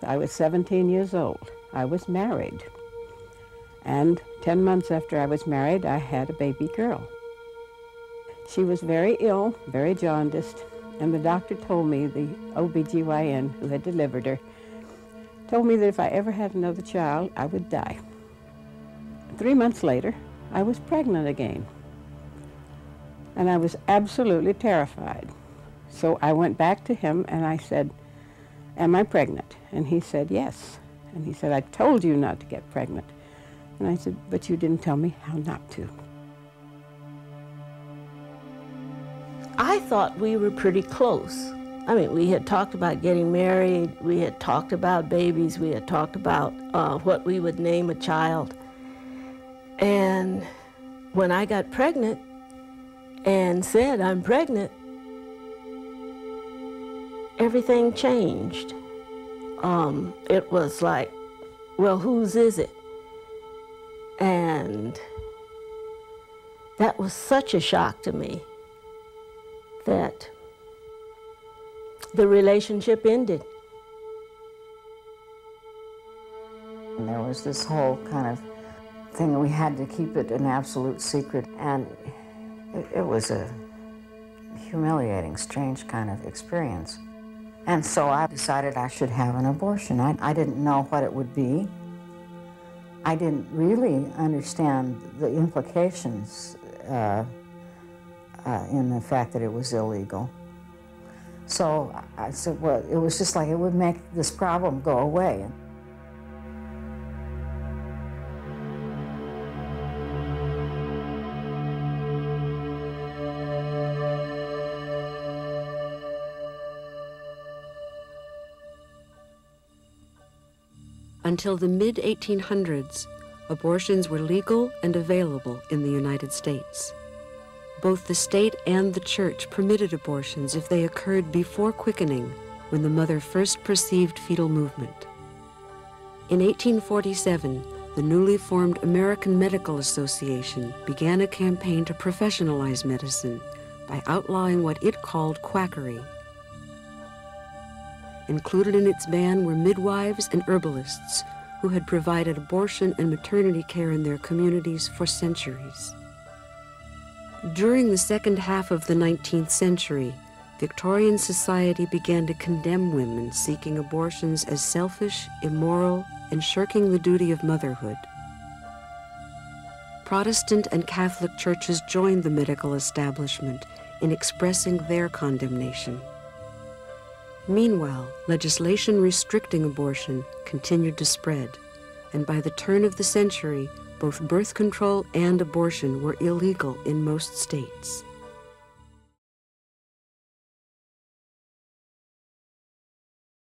I was 17 years old. I was married. And 10 months after I was married, I had a baby girl. She was very ill, very jaundiced, and the doctor told me, the OBGYN who had delivered her, told me that if I ever had another child, I would die. 3 months later, I was pregnant again. And I was absolutely terrified. So I went back to him and I said, "Am I pregnant?" And he said, "Yes." And he said, "I told you not to get pregnant." And I said, "But you didn't tell me how not to." I thought we were pretty close. I mean, we had talked about getting married, we had talked about babies, we had talked about what we would name a child. And when I got pregnant and said, "I'm pregnant," everything changed. It was like, well, whose is it? And that was such a shock to me that the relationship ended. And there was this whole kind of thing that we had to keep it an absolute secret, and it was a humiliating, strange kind of experience. And so I decided I should have an abortion. I didn't know what it would be. I didn't really understand the implications in the fact that it was illegal. So I said, well, it was just like it would make this problem go away. Until the mid-1800s, abortions were legal and available in the United States. Both the state and the church permitted abortions if they occurred before quickening, when the mother first perceived fetal movement. In 1847, the newly formed American Medical Association began a campaign to professionalize medicine by outlawing what it called quackery. Included in its ban were midwives and herbalists who had provided abortion and maternity care in their communities for centuries. During the second half of the 19th century, Victorian society began to condemn women seeking abortions as selfish, immoral, and shirking the duty of motherhood. Protestant and Catholic churches joined the medical establishment in expressing their condemnation. Meanwhile, legislation restricting abortion continued to spread, and by the turn of the century, both birth control and abortion were illegal in most states.